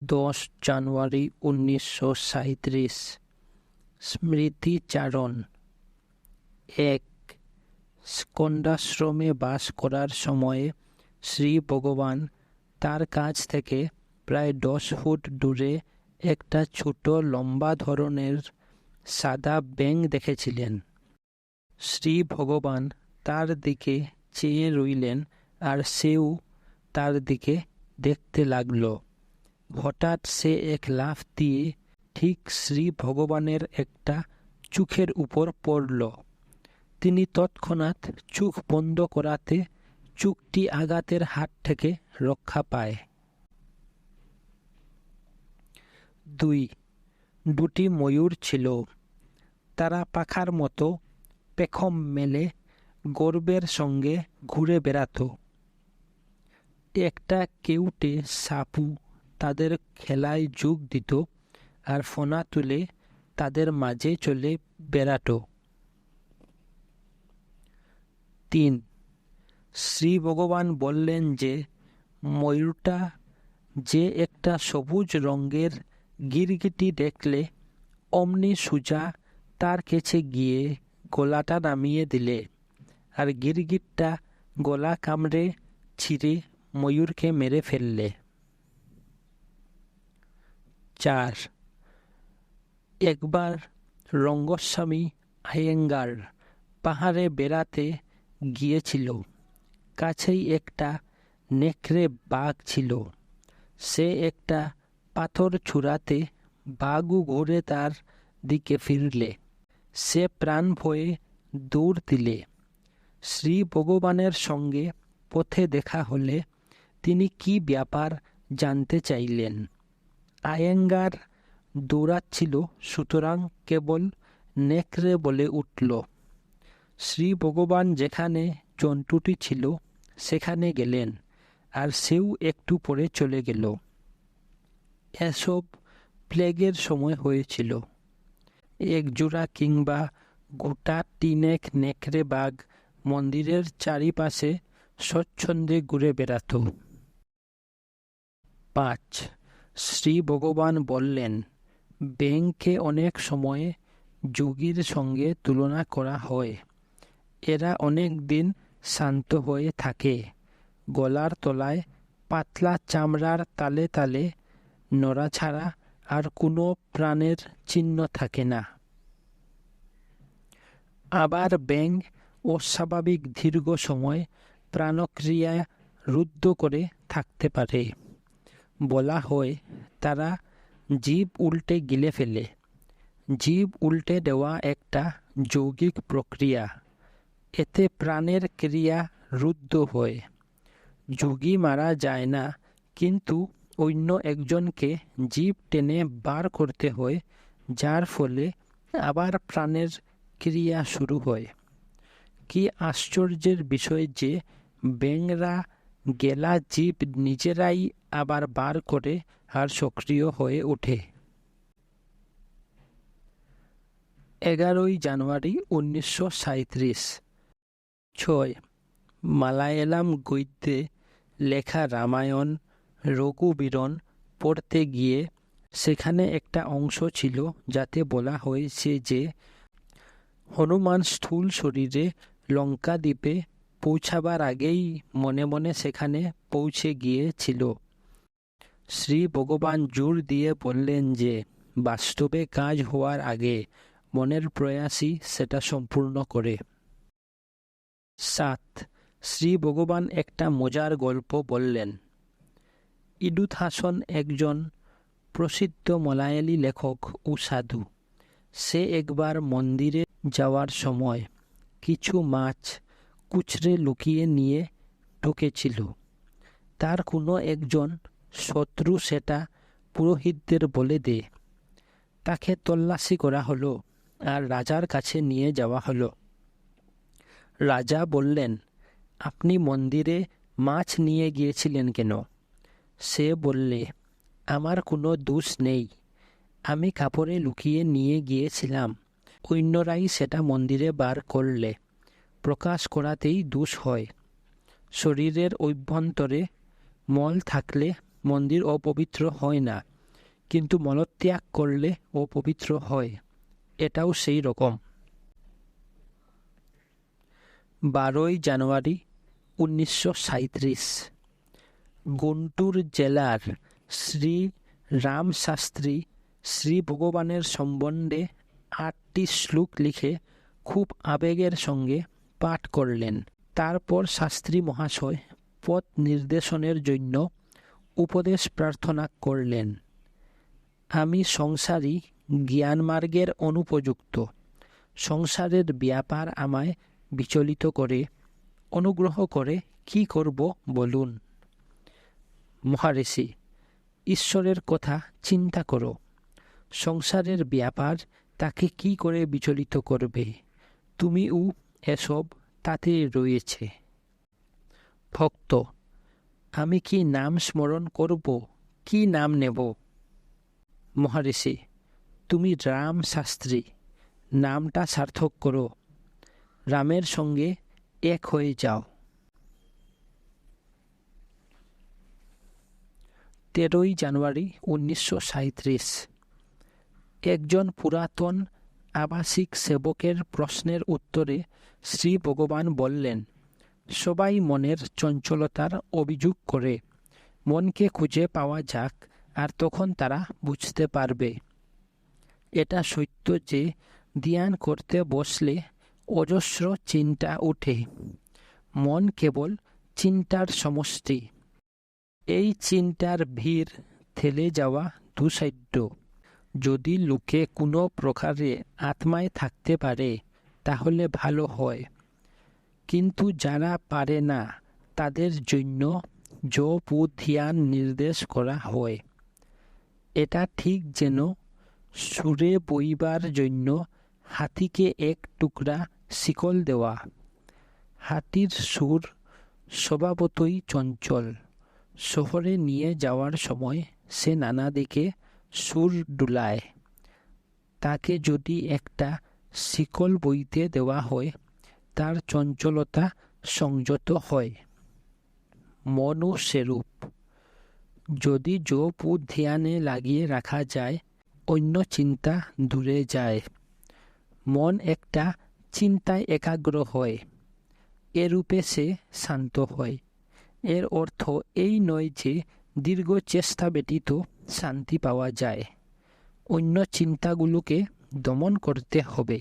10 জানুয়ারি 1937। স্মৃতিচারণ। 1. স্কন্দাশ্রমে বাস করার সময়ে শ্রী ভগবান তার কাছ থেকে প্রায় 10 ফুট দূরে একটা ছোট লম্বা ধরনের সাদা ব্যাঙ দেখেছিলেন। শ্রী ভগবান তার দিকে চেয়ে রইলেন আর সেও তার দিকে দেখতে লাগল। হঠাৎ সে এক লাফ দিয়ে ঠিক শ্রী ভগবানের একটা চোখের উপর পড়ল। তিনি তৎক্ষণাৎ চোখ বন্ধ করাতে চোখটি আঘাতের হাত থেকে রক্ষা পায়। 2. দুটি ময়ূর ছিল। তারা পাখার মতো পেখম মেলে গর্বের সঙ্গে ঘুরে বেড়াত। একটা কেউটে সাপু তাদের খেলায় যোগ দিত আর ফনা তুলে তাদের মাঝে চলে বেড়াত। 3. শ্রী ভগবান বললেন যে ময়ূরটা যে একটা সবুজ রঙের গিরগিটি দেখলে অমনি সোজা তার কাছে গিয়ে গলাটা নামিয়ে দিলে, আর গিরগিটটা গলা কামড়ে ছিঁড়ে ময়ূরকে মেরে ফেললে। 4. একবার রঙ্গস্বামী আয়েঙ্গার পাহাড়ে বেড়াতে গিয়েছিল। কাছেই একটা নেকড়ে বাঘ ছিল। সে একটা পাথর ছুঁড়াতে বাঘও ঘুরে তার দিকে ফিরলে। সে প্রাণ ভয়ে দৌড় দিলে। শ্রী ভগবানের সঙ্গে পথে দেখা হলে তিনি কি ব্যাপার জানতে চাইলেন। আয়েঙ্গার দৌড়াচ্ছিল, সুতরাং কেবল নেকড়ে বলে উঠল। শ্রী ভগবান যেখানে জন্তুটি ছিল সেখানে গেলেন, আর সেও একটু পরে চলে গেল। এসব প্লেগের সময় হয়েছিল। এক জোড়া কিংবা গোটা 3 নেকড়ে বাঘ মন্দিরের চারিপাশে স্বচ্ছন্দে ঘুরে বেড়াত। 5. শ্রী ভগবান বললেন, ব্যাঙকে অনেক সময়ে যোগীর সঙ্গে তুলনা করা হয়। এরা অনেক দিন শান্ত হয়ে থাকে। গলার তলায় পাতলা চামড়ার তালে তালে নড়া ছাড়া আর কোনো প্রাণের চিহ্ন থাকে না। আবার ব্যাঙ অস্বাভাবিক দীর্ঘ সময় প্রাণক্রিয়া রুদ্ধ করে থাকতে পারে। বলা হয় তারা জীব উল্টে গিলে ফেলে। জীব উল্টে দেওয়া একটা যৌগিক প্রক্রিয়া। এতে প্রাণের ক্রিয়া রুদ্ধ হয়। যোগী মারা যায় না, কিন্তু অন্য একজনকে জীব টেনে বার করতে হয়, যার ফলে আবার প্রাণের ক্রিয়া শুরু হয়। কি আশ্চর্যের বিষয় যে ব্যাঙরা গেলা জীব নিজেরাই আবার বার করে আর সক্রিয় হয়ে ওঠে। 11 জানুয়ারি 1937। 6. মালায়ালাম গদ্যে লেখা রামায়ণ রঘুবীরন পড়তে গিয়ে সেখানে একটা অংশ ছিল যাতে বলা হয়েছে যে হনুমান স্থূল শরীরে লঙ্কা দ্বীপে পৌঁছাবার আগেই মনে মনে সেখানে পৌঁছে গিয়েছিল। শ্রী ভগবান জোর দিয়ে বললেন যে বাস্তবে কাজ হওয়ার আগে মনের প্রয়াসই সেটা সম্পূর্ণ করে। 7. শ্রী ভগবান একটা মজার গল্প বললেন। ইদুথ হাসান একজন প্রসিদ্ধ মালায়ালি লেখক ও সাধু। সে একবার মন্দিরে যাওয়ার সময় কিছু মাছ কুচরে লুকিয়ে নিয়ে ঢুকেছিল। তার কোনো একজন শত্রু সেটা পুরোহিতদের বলে দেয়। তাকে তল্লাশি করা হলো আর রাজার কাছে নিয়ে যাওয়া হলো। রাজা বললেন, আপনি মন্দিরে মাছ নিয়ে গিয়েছিলেন কেন? সে বললে, আমার কোনো দোষ নেই। আমি কাপড়ে লুকিয়ে নিয়ে গিয়েছিলাম। অন্যরাই সেটা মন্দিরে বার করলে প্রকাশ করাতেই দোষ হয়। শরীরের অভ্যন্তরে মল থাকলে মন্দির অপবিত্র হয় না, কিন্তু মলত্যাগ করলে অপবিত্র হয়, এটাও সেই রকম। 12ই জানুয়ারি 1937 গুন্টুর জেলার শ্রী রাম শাস্ত্রী শ্রী ভগবানের সম্বন্ধে 8টি শ্লোক লিখে খুব আবেগের সঙ্গে পাঠ করলেন। তারপর শাস্ত্রী মহাশয় পথ নির্দেশনের জন্য উপদেশ প্রার্থনা করলেন। আমি সংসারী, জ্ঞানমার্গের অনুপযুক্ত। সংসারের ব্যাপার আমায় বিচলিত করে। অনুগ্রহ করে কি করব বলুন। মহারিষি, ঈশ্বরের কথা চিন্তা করো। সংসারের ব্যাপার তাকে কি করে বিচলিত করবে? তুমিও এসব তাতে রয়েছে। ভক্ত, আমি কি নাম স্মরণ করব? কি নাম নেব? মহারিষি, তুমি রাম শাস্ত্রী, নামটা সার্থক করো। রামের সঙ্গে এক হয়ে যাও। 13ই জানুয়ারি 1937 একজন পুরাতন আবাসিক সেবকের প্রশ্নের উত্তরে শ্রী ভগবান বললেন, সবাই মনের চঞ্চলতার অভিযোগ করে। মনকে খুঁজে পাওয়া যাক, আর তখন তারা বুঝতে পারবে। এটা সত্য যে ধ্যান করতে বসলে অজস্র চিন্তা ওঠে। মন কেবল চিন্তার সমষ্টি। এই চিন্তার ভিড় ঠেলে যাওয়া দুঃসাধ্য। যদি লোকে কোনো প্রকারে আত্মায় থাকতে পারে তাহলে ভালো হয়, কিন্তু যারা পারে না তাদের জন্য জপ ও ধ্যান নির্দেশ করা হয়। এটা ঠিক যেন সুরে বইবার জন্য হাতিকে এক টুকরা শিকল দেওয়া। হাতির সুর স্বভাবতই চঞ্চল। শহরে নিয়ে যাওয়ার সময় সে নানা দিকে সুর ডুলায়। তাকে যদি একটা শিকল বইতে দেওয়া হয়, তার চঞ্চলতা সংযত হয়। মনও সেরূপ। যদি জপ ও ধ্যানে লাগিয়ে রাখা যায়, অন্য চিন্তা দূরে যায়। মন একটা চিন্তায় একাগ্র হয়, এরূপে সে শান্ত হয়। এর অর্থ এই নয় যে দীর্ঘ চেষ্টা ব্যতীত শান্তি পাওয়া যায়। অন্য চিন্তাগুলোকে দমন করতে হবে।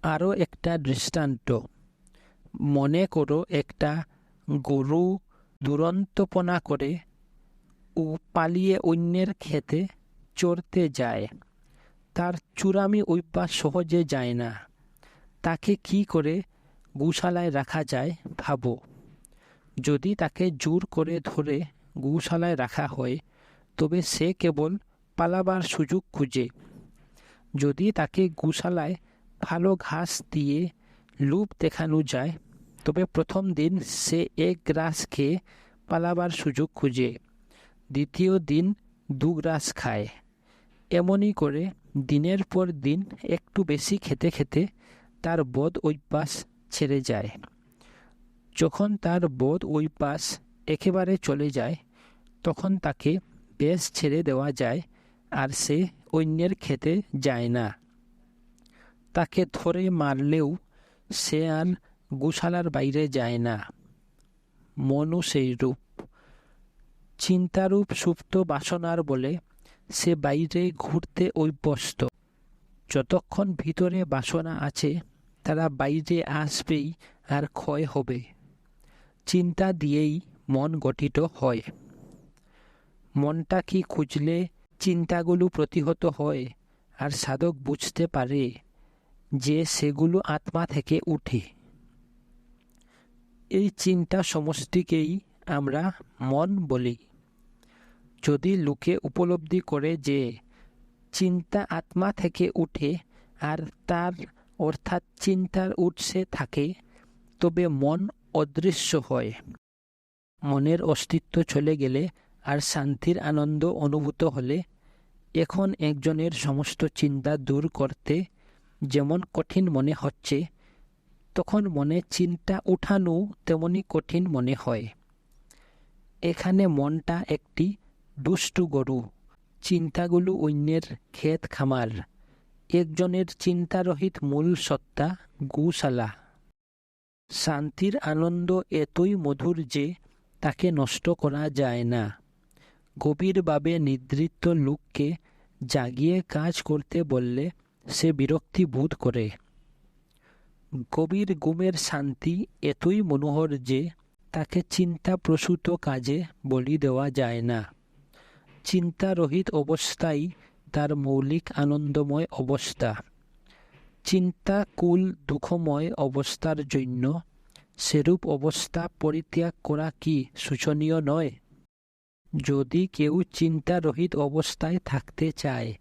আরও একটা দৃষ্টান্ত। মনে করো একটা গরু দুরন্তপনা করে ও পালিয়ে অন্যের ক্ষেতে চড়তে যায়। তার চূড়ামি অভ্যাস সহজে যায় না। তাকে কি করে গোশালায় রাখা যায় ভাবো। যদি তাকে জোর করে ধরে গোশালায় রাখা হয়, তবে সে কেবল পালাবার সুযোগ খুঁজে। যদি তাকে গোশালায় ভালো ঘাস দিয়ে লোভ দেখানো যায়, তবে প্রথম দিন সে এক গ্রাস খেয়ে পালাবার সুযোগ খুঁজে, দ্বিতীয় দিন 2 গ্রাস খায়। এমনই করে দিনের পর দিন একটু বেশি খেতে খেতে তার বদ অভ্যাস ছেড়ে যায়। যখন তার বদ অভ্যাস একেবারে চলে যায়, তখন তাকে বেশ ছেড়ে দেওয়া যায়, আর সে অন্যের খেতে যায় না। তাকে ধরে মারলেও সে আর গোশালার বাইরে যায় না। মনও সেই রূপ। চিন্তারূপ সুপ্ত বাসনার বলে সে বাইরে ঘুরতে অভ্যস্ত। যতক্ষণ ভিতরে বাসনা আছে, তারা বাইরে আসবেই আর ক্ষয় হবে। চিন্তা দিয়েই মন গঠিত হয়। মনটা কি খুঁজলে চিন্তাগুলো প্রতিহত হয়, আর সাধক বুঝতে পারে যে সেগুলো আত্মা থেকে উঠে। এই চিন্তা সমষ্টিকেই আমরা মন বলি। যদি লোকে উপলব্ধি করে যে চিন্তা আত্মা থেকে উঠে আর তার অর্থাৎ চিন্তার উৎসে থাকে, তবে মন অদৃশ্য হয়। মনের অস্তিত্ব চলে গেলে আর শান্তির আনন্দ অনুভূত হলে, এখন একজনের সমস্ত চিন্তা দূর করতে যেমন কঠিন মনে হচ্ছে, তখন মনে চিন্তা উঠানো তেমনি কঠিন মনে হয়। এখানে মনটা একটি দুষ্টু গরু, চিন্তাগুলো অন্যের ক্ষেত খামার, একজনের চিন্তারহিত মূল সত্তা গোশালা। শান্তির আনন্দ এতই মধুর যে তাকে নষ্ট করা যায় না। গভীরভাবে নিদ্রিত লোককে জাগিয়ে কাজ করতে বললে সে বিরক্তি বোধ করে। গভীর ঘুমের শান্তি এতই মনোহর যে তাকে চিন্তাপ্রসূত কাজে বলি দেওয়া যায় না। চিন্তারহিত অবস্থাই তার মৌলিক আনন্দময় অবস্থা। চিন্তাকুল দুঃখময় অবস্থার জন্য সেরূপ অবস্থা পরিত্যাগ করা কি শোচনীয় নয়? যদি কেউ চিন্তারহিত অবস্থায় থাকতে চায়,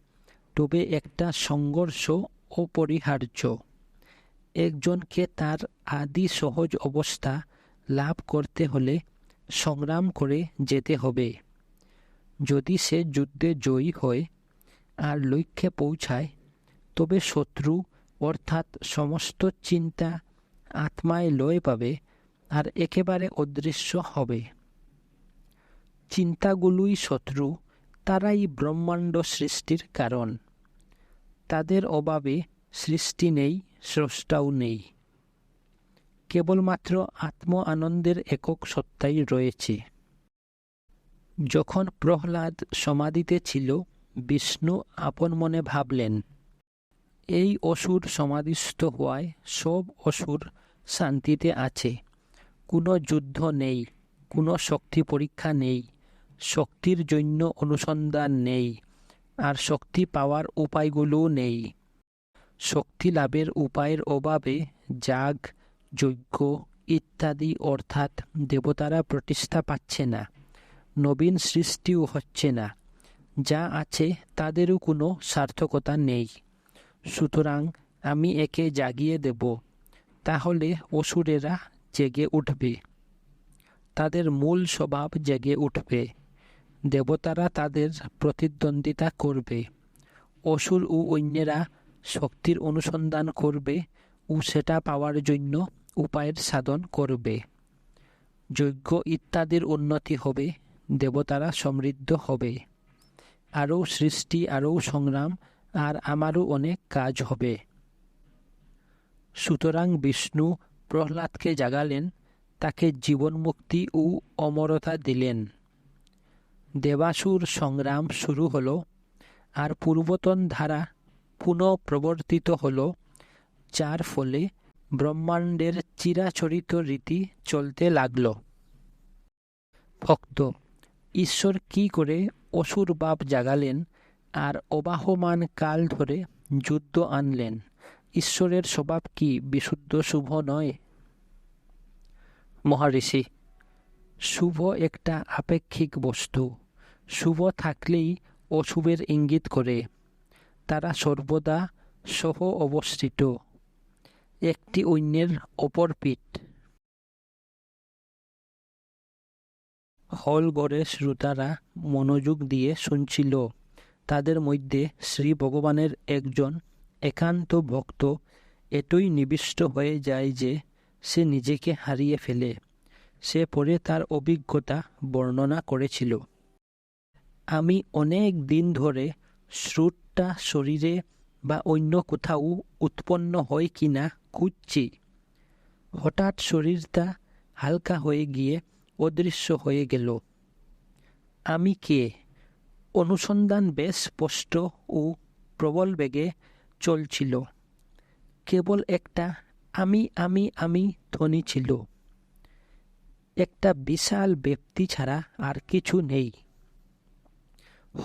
তবে একটা সংঘর্ষ অপরিহার্য। একজনকে তার আদি সহজ অবস্থা লাভ করতে হলে সংগ্রাম করে যেতে হবে। যদি সে যুদ্ধে জয়ী হয় আর লক্ষ্যে পৌঁছায়, তবে শত্রু অর্থাৎ সমস্ত চিন্তা আত্মায় লয় পাবে আর একেবারে অদৃশ্য হবে। চিন্তাগুলোই শত্রু, তারাই ব্রহ্মাণ্ড সৃষ্টির কারণ। তাদের অভাবে সৃষ্টি নেই, স্রষ্টাও নেই। কেবলমাত্র আত্ম আনন্দের একক সত্তাই রয়েছে। যখন প্রহ্লাদ সমাধিতে ছিল, বিষ্ণু আপন মনে ভাবলেন, এই অসুর সমাধিস্থ হওয়ায় সব অসুর শান্তিতে আছে। কোনো যুদ্ধ নেই, কোনো শক্তি পরীক্ষা নেই, শক্তির জন্য অনুসন্ধান নেই, আর শক্তি পাওয়ার উপায়গুলোও নেই। শক্তি লাভের উপায়ের অভাবে যাগ, যজ্ঞ ইত্যাদি অর্থাৎ দেবতারা প্রতিষ্ঠা পাচ্ছে না, নবীন সৃষ্টিও হচ্ছে না। যা আছে তাদেরও কোনো সার্থকতা নেই। সুতরাং আমি একে জাগিয়ে দেব, তাহলে অসুরেরা জেগে উঠবে, তাদের মূল স্বভাব জেগে উঠবে। দেবতারা তাদের প্রতিদ্বন্দ্বিতা করবে, অসুর ও অন্যেরা শক্তির অনুসন্ধান করবে ও সেটা পাওয়ার জন্য উপায়ের সাধন করবে। যজ্ঞ ইত্যাদির উন্নতি হবে, দেবতারা সমৃদ্ধ হবে। আরও সৃষ্টি, আরও সংগ্রাম, আর আমারও অনেক কাজ হবে। সুতরাং বিষ্ণু প্রহ্লাদকে জাগালেন, তাকে জীবন মুক্তি ও অমরতা দিলেন। দেবাসুর সংগ্রাম শুরু হলো, আর পূর্বতন ধারা পুনঃপ্রবর্তিত হলো, যার ফলে ব্রহ্মাণ্ডের চিরাচরিত রীতি চলতে লাগল। ভক্ত, ঈশ্বর কি করে অসুর ভাব জাগালেন আর অবাহমান কাল ধরে যুদ্ধ আনলেন? ঈশ্বরের স্বভাব কি বিশুদ্ধ শুভ নয়? মহারিষি, শুভ একটা আপেক্ষিক বস্তু। শুভ থাকলেই অশুভের ইঙ্গিত করে। তারা সর্বদা সহ অবস্থিত, একটি অন্যের অপর পিঠ। হলঘরে শ্রোতারা মনোযোগ দিয়ে শুনছিল। তাদের মধ্যে শ্রী ভগবানের একজন একান্ত ভক্ত এতই নিবিষ্ট হয়ে যায় যে সে নিজেকে হারিয়ে ফেলে। সে পরে তার অভিজ্ঞতা বর্ণনা করেছিল। আমি অনেক দিন ধরে শ্রুতটা শরীরে বা অন্য কোথাও উৎপন্ন হয় কিনা খুঁজছি। হঠাৎ শরীরটা হালকা হয়ে গিয়ে অদৃশ্য হয়ে গেল। আমি কে? অনুসন্ধান বেশ স্পষ্ট ও প্রবল বেগে চলছিল। কেবল একটা আমি আমি আমি ধ্বনি ছিল। একটা বিশাল ব্যক্তি ছাড়া আর কিছু নেই।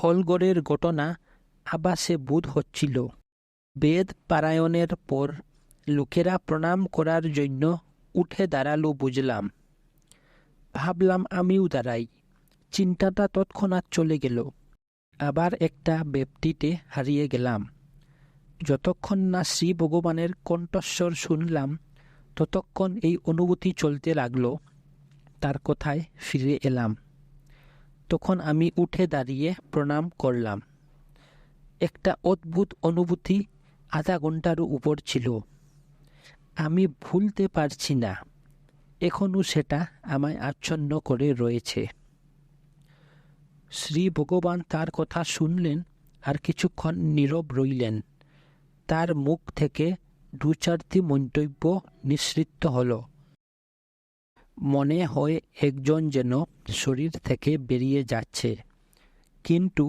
হলঘরের ঘটনা আবাসে বোধ হচ্ছিল। বেদ পারায়ণের পর লোকেরা প্রণাম করার জন্য উঠে দাঁড়ালো বুঝলাম। ভাবলাম আমিও দাঁড়াই। চিন্তাটা তৎক্ষণাৎ চলে গেল। আবার একটা ব্যক্তিতে হারিয়ে গেলাম। যতক্ষণ না শ্রী ভগবানের কণ্ঠস্বর শুনলাম, ততক্ষণ এই অনুভূতি চলতে লাগলো। তার কথায় ফিরে এলাম। তখন আমি উঠে দাঁড়িয়ে প্রণাম করলাম। একটা অদ্ভুত অনুভূতি আধা ঘন্টারও উপর ছিল। আমি ভুলতে পারছি না। এখনও সেটা আমায় আচ্ছন্ন করে রয়েছে। শ্রী ভগবান তার কথা শুনলেন আর কিছুক্ষণ নীরব রইলেন। তার মুখ থেকে দু চারটি মন্তব্য নিঃসৃত হল। মনে হয় একজন যেন শরীর থেকে বেরিয়ে যাচ্ছে, কিন্তু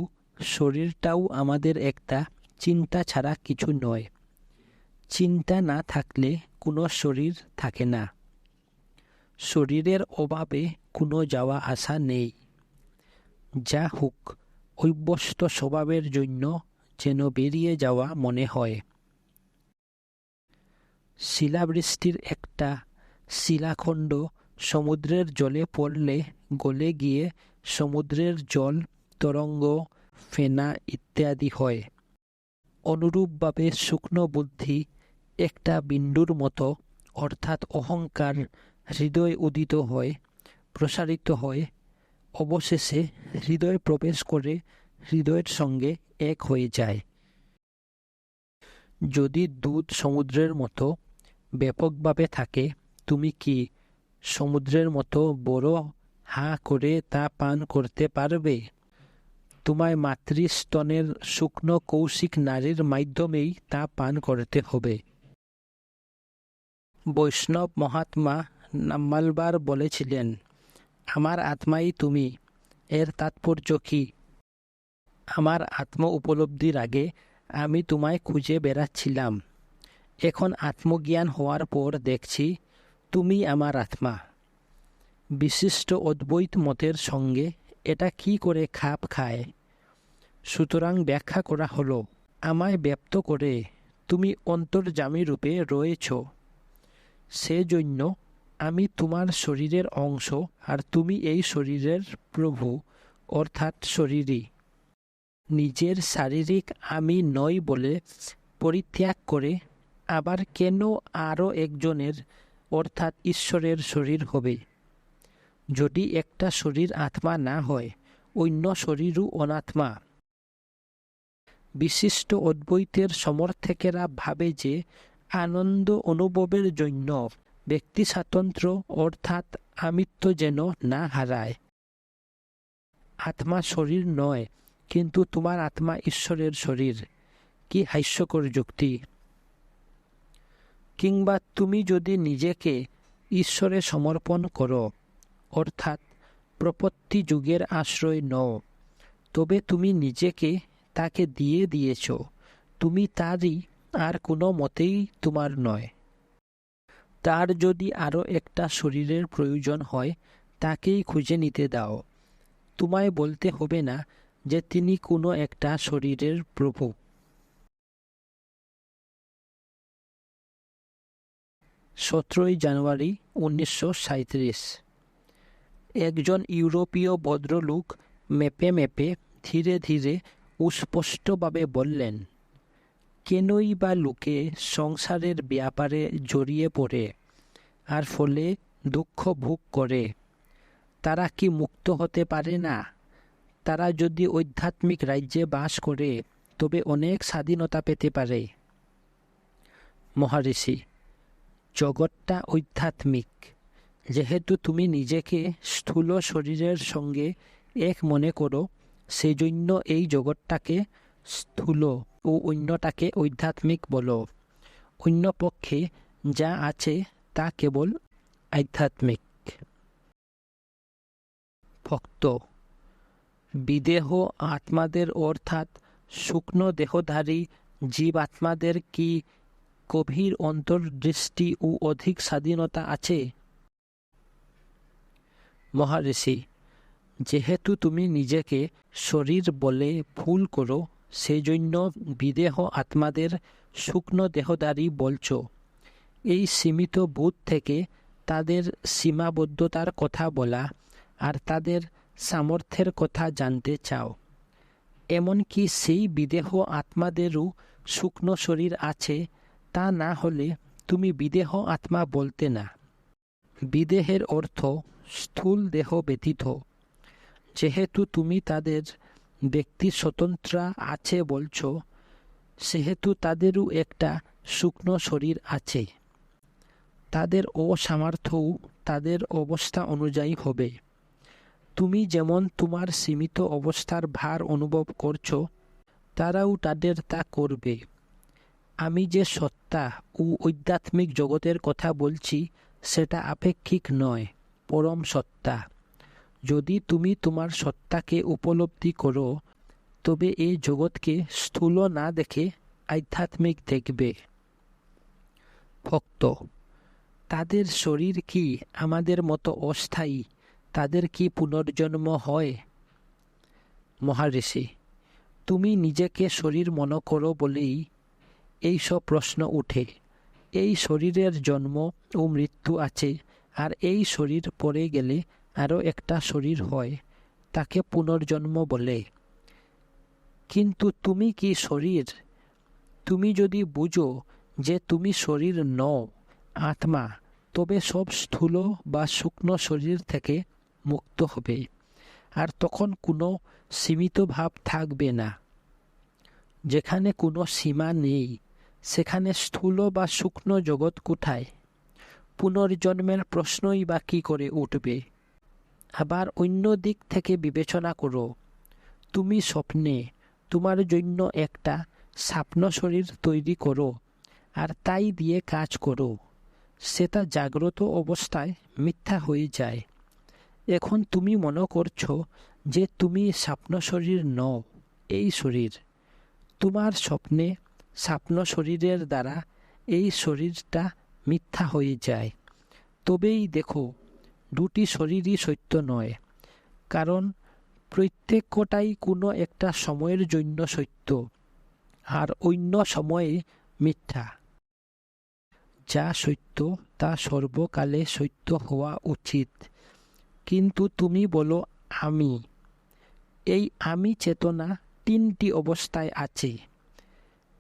শরীরটাও আমাদের একটা চিন্তা ছাড়া কিছু নয়। চিন্তা না থাকলে কোনো শরীর থাকে না। শরীরের অভাবে কোনো যাওয়া আসা নেই। যা হোক, অভ্যস্ত স্বভাবের জন্য যেন বেরিয়ে যাওয়া মনে হয়। শিলাবৃষ্টির একটা শিলাখণ্ড সমুদ্রের জলে পড়লে গলে গিয়ে সমুদ্রের জল, তরঙ্গ, ফেনা ইত্যাদি হয়। অনুরূপভাবে শুকনো বুদ্ধি একটা বিন্দুর মতো, অর্থাৎ অহংকার, হৃদয় উদিত হয়, প্রসারিত হয়, অবশেষে হৃদয় প্রবেশ করে হৃদয়ের সঙ্গে এক হয়ে যায়। যদি দুধ সমুদ্রের মতো ব্যাপকভাবে থাকে, তুমি কি সমুদ্রের মতো বড় হাঁ করে তা পান করতে পারবে? তোমায় মাতৃস্তনের শুকনো কৌশিক নারীর মাধ্যমেই তা পান করতে হবে। বৈষ্ণব মহাত্মা নাম্মালবার বলেছিলেন, আমার আত্মাই তুমি। এর তাৎপর্য কি? আমার আত্ম উপলব্ধির আগে আমি তোমায় খুঁজে বেড়াচ্ছিলাম। এখন আত্মজ্ঞান হওয়ার পর দেখছি তুমি আমার আত্মা। বিশিষ্ট অদ্বৈত মতের সঙ্গে এটা কি করে খাপ খায়? সুতরাং ব্যাখ্যা করা হলো, আমায় ব্যক্ত করে তুমি অন্তর্যামী রূপে রয়েছ। সেজন্য আমি তোমার শরীরের অংশ আর তুমি এই শরীরের প্রভু, অর্থাৎ শরীরই। নিজের শারীরিক আমি নই বলে পরিত্যাগ করে আবার কেন আরও একজনের, অর্থাৎ ঈশ্বরের শরীর হবে? যদি একটা শরীর আত্মা না হয়, অন্য শরীরও অনাত্মা। বিশিষ্ট অদ্বৈতের সমর্থকেরা ভাবে যে আনন্দ অনুভবের জন্য ব্যক্তি স্বাতন্ত্র্য, অর্থাৎ আমিত্ব যেন না হারায়। আত্মা শরীর নয়, কিন্তু তোমার আত্মা ঈশ্বরের শরীর। কি হাস্যকর যুক্তি! কিংবা তুমি যদি নিজেকে ঈশ্বরে সমর্পণ করো, অর্থাৎ প্রপত্তি যুগের আশ্রয় নও, তবে তুমি নিজেকে তাকে দিয়ে দিয়েছ। তুমি তারই, আর কোনো মতেই তোমার নয়। তার যদি আরও একটা শরীরের প্রয়োজন হয়, তাকেই খুঁজে নিতে দাও। তোমায় বলতে হবে না যে তিনি কোনো একটা শরীরের প্রভু। 17 জানুয়ারি 1937। একজন ইউরোপীয় ভদ্রলোক মেপে মেপে ধীরে ধীরে ও স্পষ্টভাবে বললেন, কেনই বা লোকে সংসারের ব্যাপারে জড়িয়ে পড়ে আর ফলে দুঃখ ভোগ করে? তারা কি মুক্ত হতে পারে না? তারা যদি আধ্যাত্মিক রাজ্যে বাস করে, তবে অনেক স্বাধীনতা পেতে পারে। মহারিষি, জগৎটা আধ্যাত্মিক। যেহেতু তুমি নিজেকে স্থূল শরীরের সঙ্গে এক মনে করো, সেজন্য এই জগৎটাকে স্থূল ও অন্যটাকে আধ্যাত্মিক বলো। অন্য পক্ষে যা আছে তা কেবল আধ্যাত্মিক। ভক্ত, বিদেহ আত্মাদের, অর্থাৎ শুকনো দেহধারী জীবাত্মাদের কি গভীর অন্তর্দৃষ্টি ও অধিক স্বাধীনতা আছে? মহারিষি, যেহেতু তুমি নিজেকে শরীর বলে ভুল করো, সেজন্য বিদেহ আত্মাদের শুকনো দেহধারী বলছ। এই সীমিত বোধ থেকে তাদের সীমাবদ্ধতার কথা বলা আর তাদের সামর্থ্যের কথা জানতে চাও। এমনকি সেই বিদেহ আত্মাদেরও শুকনো শরীর আছে, তা না হলে তুমি বিদেহ আত্মা বলতে না। বিদেহের অর্থ স্থূল দেহ ব্যতীত। যেহেতু তুমি তাদের ব্যক্তি স্বতন্ত্রা আছে বলছ, সেহেতু তাদেরও একটা শুকনো শরীর আছে। তাদের অসামর্থ্যও তাদের অবস্থা অনুযায়ী হবে। তুমি যেমন তোমার সীমিত অবস্থার ভার অনুভব করছো, তারাও তাদের তা করবে। আমি যে সত্তা ও আধ্যাত্মিক জগতের কথা বলছি সেটা আপেক্ষিক নয়, পরম সত্তা। যদি তুমি তোমার সত্তাকে উপলব্ধি করো, তবে এই জগৎকে স্থূল না দেখে আধ্যাত্মিক দেখবে। ভক্ত: তাদের শরীর কি আমাদের মতো অস্থায়ী? তাদের কি পুনর্জন্ম হয়? মহারিষি: তুমি নিজেকে শরীর মনে করো বলেই এইসব প্রশ্ন উঠে। এই শরীরের জন্ম ও মৃত্যু আছে, আর এই শরীর পড়ে গেলে আরও একটা শরীর হয়, তাকে পুনর্জন্ম বলে। কিন্তু তুমি কি শরীর? তুমি যদি বুঝো যে তুমি শরীর নও, আত্মা, তবে সব স্থূল বা সূক্ষ্ম শরীর থেকে মুক্ত হবে, আর তখন কোনো সীমিত ভাব থাকবে না। যেখানে কোনো সীমা নেই, সেখানে স্থূল বা সূক্ষ্ম জগৎ কোথায়? পুনর্জন্মের প্রশ্নই বা কী করে উঠবে? আবার অন্য দিক থেকে বিবেচনা করো। তুমি স্বপ্নে তোমার জন্য একটা স্বপ্ন শরীর তৈরি করো, আর তাই দিয়ে কাজ করো। সেটা জাগ্রত অবস্থায় মিথ্যা হয়ে যায়। এখন তুমি মনে করছো যে তুমি স্বপ্ন শরীর নও, এই শরীর। তোমার স্বপ্নে স্বপ্ন শরীরের দ্বারা এই শরীরটা মিথ্যা হয়ে যায়। তবেই দেখো, দুটি শরীরই সত্য নয়, কারণ প্রত্যেকটাই কোনো একটা সময়ের জন্য সত্য, আর অন্য সময়ে মিথ্যা। যা সত্য তা সর্বকালে সত্য হওয়া উচিত। কিন্তু তুমি বলো আমি। এই আমি চেতনা তিনটি অবস্থায় আছে।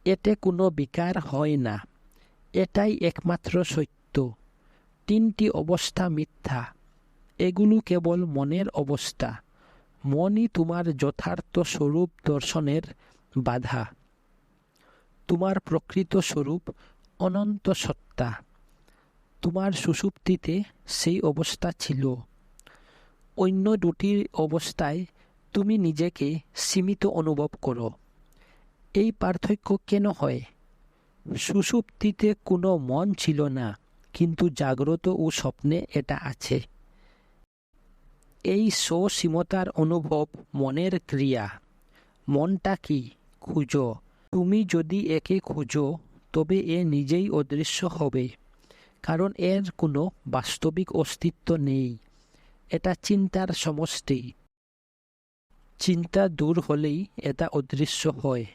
এতে কোনো বিকার হয় না। এটাই একমাত্র সত্য। তিনটি অবস্থা মিথ্যা। এগুলো কেবল মনের অবস্থা। মনই তোমার যথার্থ স্বরূপ দর্শনের বাধা। তোমার প্রকৃত স্বরূপ অনন্ত সত্তা। তোমার সুষুপ্তিতে সেই অবস্থা ছিল। অন্য দুটি অবস্থায় তুমি নিজেকে সীমিত অনুভব করো। এই পার্থক্য কেন হয়? সুষুপ্তিতে কোনো মন ছিল না, কিন্তু জাগ্রত ও স্বপ্নে এটা আছে। এই সসীমতার অনুভব মনের ক্রিয়া। মনটা কি? খুঁজো। তুমি যদি একে খুঁজো, তবে এ নিজেই অদৃশ্য হবে, কারণ এর কোনো বাস্তবিক অস্তিত্ব নেই। এটা চিন্তার সমষ্টি। চিন্তা দূর হলেই এটা অদৃশ্য হয়।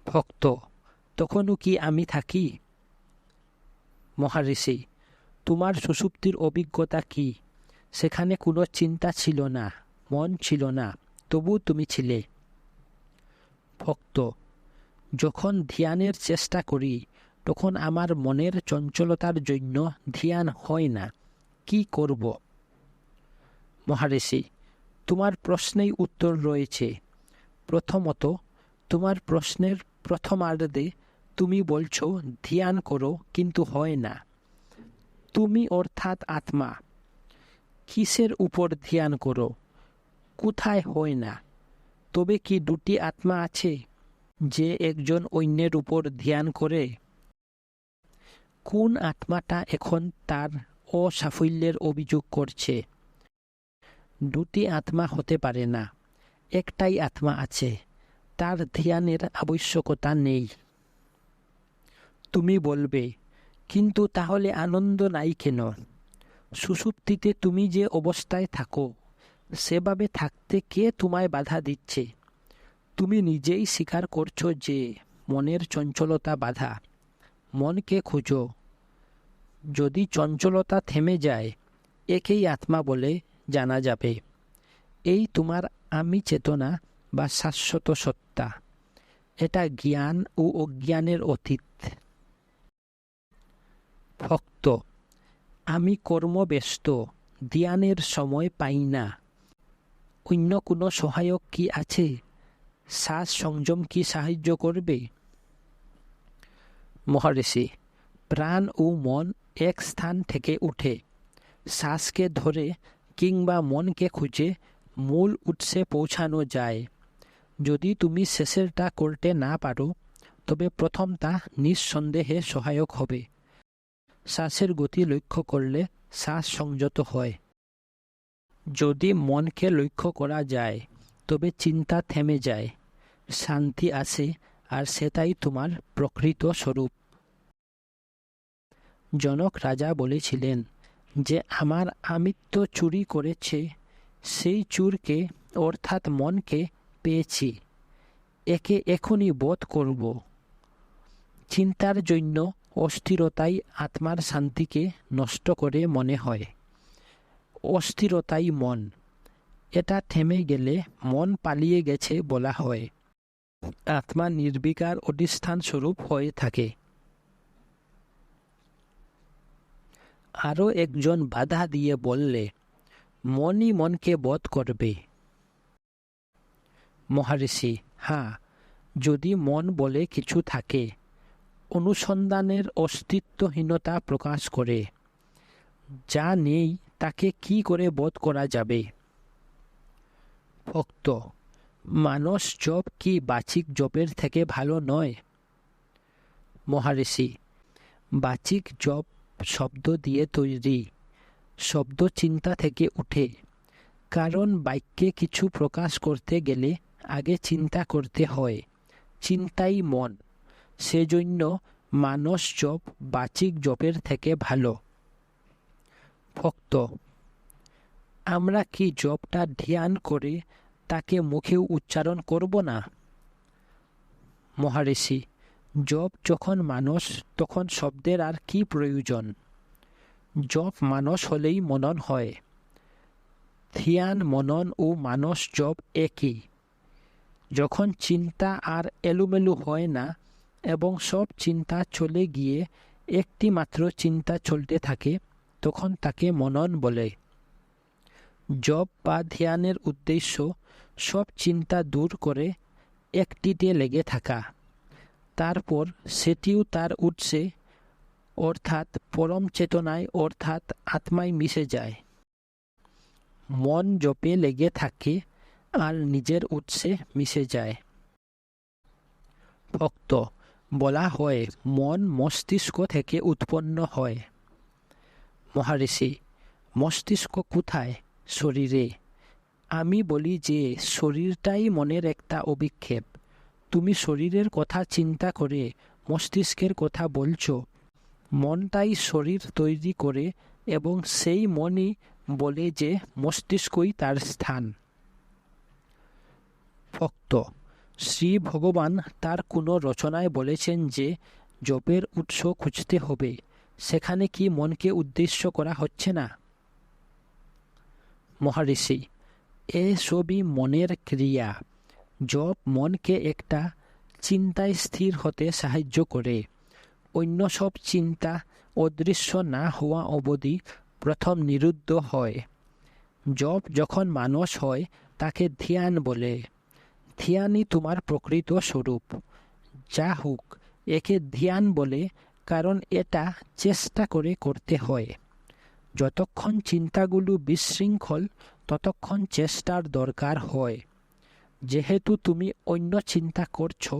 ভক্ত: তখনও কি আমি থাকি? মহারিষি: তোমার সুষুপ্তির অভিজ্ঞতা কি? সেখানে কোনো চিন্তা ছিল না, মন ছিল না, তবু তুমি ছিলে। ভক্ত: যখন ধ্যানের চেষ্টা করি, তখন আমার মনের চঞ্চলতার জন্য ধ্যান হয় না। কি করব? মহারিষি: তোমার প্রশ্নেই উত্তর রয়েছে। প্রথমত, তোমার প্রশ্নের প্রথমার্ধে তুমি বলছো ধ্যান করো, কিন্তু হয় না। তুমি অর্থাৎ আত্মা। কিসের উপর ধ্যান করো? কোথায় হয় না? তবে কি দুটি আত্মা আছে, যে একজন অন্যের উপর ধ্যান করে? কোন আত্মাটা এখন তার অসাফল্যের অভিযোগ করছে? দুটি আত্মা হতে পারে না। একটাই আত্মা আছে, তার ধ্যানের আবশ্যকতা নেই। তুমি বলবে, কিন্তু তাহলে আনন্দ নাই কেন? সুষুপ্তিতে তুমি যে অবস্থায় থাকো, সেভাবে থাকতে কে তোমায় বাধা দিচ্ছে? তুমি নিজেই স্বীকার করছো যে মনের চঞ্চলতা বাধা। মনকে খোঁজো। যদি চঞ্চলতা থেমে যায়, একেই আত্মা বলে জানা যাবে। এই তোমার আমি চেতনা বা শাশ্বত সত্তা। এটা জ্ঞান ও অজ্ঞানের অতীত। ভক্ত: আমি কর্মব্যস্ত, ধ্যানের সময় পাই না। অন্য কোনো সহায়ক কি আছে? শ্বাস সংযম কি সাহায্য করবে? মহারিষি: প্রাণ ও মন এক স্থান থেকে উঠে। শ্বাসকে ধরে কিংবা মনকে খুঁজে মূল উৎসে পৌঁছানো যায়। যদি তুমি শেষেরটা করতে না পারো, তবে প্রথমটা নিঃসন্দেহে সহায়ক হবে। শ্বাসের গতি লক্ষ্য করলে শ্বাস সংযত হয়। যদি মনকে লক্ষ্য করা যায়, তবে চিন্তা থেমে যায়, শান্তি আসে, আর সেটাই তোমার প্রকৃত স্বরূপ। জনক রাজা বলেছিলেন যে আমার আমিত্ব চুরি করেছে, সেই চোরকে অর্থাৎ মনকে পেয়েছি, একে এখনই বধ করব। চিন্তার জন্য অস্থিরতাই আত্মার শান্তিকে নষ্ট করে মনে হয়। অস্থিরতাই মন। এটা থেমে গেলে মন পালিয়ে গেছে বলা হয়। আত্মা নির্বিকার অধিষ্ঠান স্বরূপ হয়ে থাকে। আরও একজন বাধা দিয়ে বললে, মনই মনকে বধ করবে। মহারিষি: হ্যাঁ, যদি মন বলে কিছু থাকে, অনুসন্ধানের অস্তিত্বহীনতা প্রকাশ করে। যা নেই তাকে কি করে বধ করা যাবে? ভক্ত: মানস জপ কি বাচিক জপের থেকে ভালো নয়? মহারিষি: বাচিক জপ শব্দ দিয়ে তৈরি। শব্দ চিন্তা থেকে উঠে, কারণ বাক্যে কিছু প্রকাশ করতে গেলে আগে চিন্তা করতে হয়। চিন্তাই মন। সেজন্য মানস জপ বাচিক জপের থেকে ভালো। ভক্ত: আমরা কি জপটা ধ্যান করে তাকে মুখেও উচ্চারণ করব না? মহারিষি: জপ যখন মানস, তখন শব্দের আর কি প্রয়োজন? জপ মানস হলেই মনন হয়। ধ্যান, মনন ও মানস জপ একই। যখন চিন্তা আর এলোমেলো হয় না এবং সব চিন্তা চলে গিয়ে একটি মাত্র চিন্তা চলতে থাকে, তখন তাকে মনন বলে। জপ বা ধ্যানের উদ্দেশ্য সব চিন্তা দূর করে একটিতে লেগে থাকা। তারপর সেটিও তার উৎসে অর্থাৎ পরম চেতনায় অর্থাৎ আত্মায় মিশে যায়। মন জপে লেগে থাকে আর নিজের উৎসে মিশে যায়। ভক্ত: বলা হয় মন মস্তিষ্ক থেকে উৎপন্ন হয়। মহারিষি: মস্তিষ্ক কোথায়? শরীরে। আমি বলি যে শরীরটাই মনের একটা অভিক্ষেপ। তুমি শরীরের কথা চিন্তা করে মস্তিষ্কের কথা বলছো। মনটাই শরীর তৈরি করে এবং সেই মনই বলে যে মস্তিষ্কই তার স্থান। ভক্ত: শ্রী ভগবান তার কোনো রচনায় বলেছেন যে জপের উৎস খুঁজতে হবে, সেখানে কি মনকে উদ্দেশ্য করা হচ্ছে না? মহারিষি: এসবই মনের ক্রিয়া। জপ মনকে একটা চিন্তায় স্থির হতে সাহায্য করে। অন্য সব চিন্তা অদৃশ্য না হওয়া অবধি প্রথম নিরুদ্ধ হয়। জপ যখন মানস হয়, তাকে ধ্যান বলে। ধ্যানই তোমার প্রকৃত স্বরূপ। যা হোক, একে ধ্যান বলে কারণ এটা চেষ্টা করে করতে হয়। যতক্ষণ চিন্তাগুলো বিশৃঙ্খল, ততক্ষণ চেষ্টার দরকার হয়। যেহেতু তুমি অন্য চিন্তা করছো,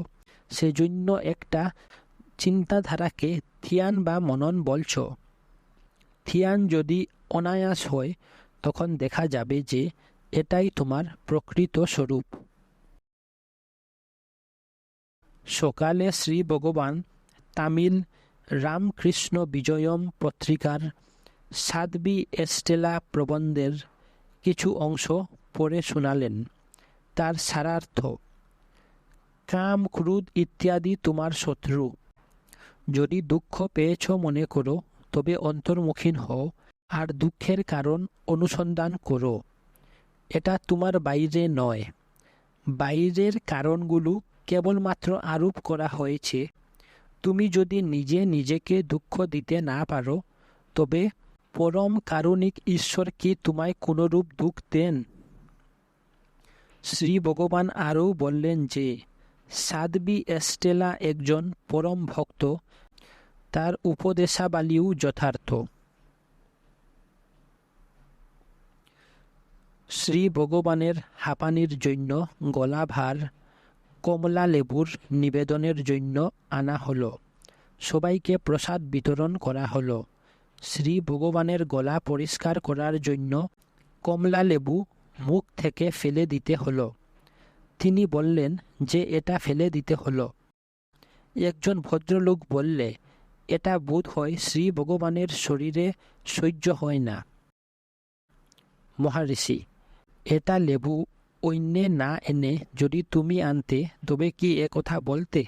সেজন্য একটা চিন্তাধারাকে ধ্যান বা মনন বলছো। ধ্যান যদি অনায়াস হয়, তখন দেখা যাবে যে এটাই তোমার প্রকৃত স্বরূপ। সকালে শ্রী ভগবান তামিল রামকৃষ্ণ বিজয়ম পত্রিকার সাধ্বী এস্টেলা প্রবন্ধের কিছু অংশ পড়ে শোনালেন। তার সারার্থ: কাম, ক্রোধ ইত্যাদি তোমার শত্রু। যদি দুঃখ পেয়েছ মনে করো, তবে অন্তর্মুখী হও আর দুঃখের কারণ অনুসন্ধান করো। এটা তোমার বাইরে নয়। বাইরের কারণগুলো কেবলমাত্র আরোপ করা হয়েছে। তুমি যদি নিজে নিজেকে দুঃখ দিতে না পারো, তবে পরম কারুণিক ঈশ্বর কি তোমায় কোনরূপ দুঃখ দেন? শ্রী ভগবান আরও বললেন যে সাধ্বী এস্টেলা একজন পরম ভক্ত, তার উপদেশাবলীও যথার্থ। শ্রী ভগবানের হাঁপানির জন্য গলা ভার কমলা লেবুর নিবেদনের জন্য আনা হলো। সবাইকে প্রসাদ বিতরণ করা হলো। শ্রী ভগবানের গলা পরিষ্কার করার জন্য কমলা লেবু মুখ থেকে ফেলে দিতে হলো। তিনি বললেন যে এটা ফেলে দিতে হলো। একজন ভদ্রলোক বললে, এটা বোধ হয় শ্রী ভগবানের শরীরে সহ্য হয় না। মহারিষি, এটা লেবু অন্যে না এনে যদি তুমি আনতে তবে কি এ কথা বলতে?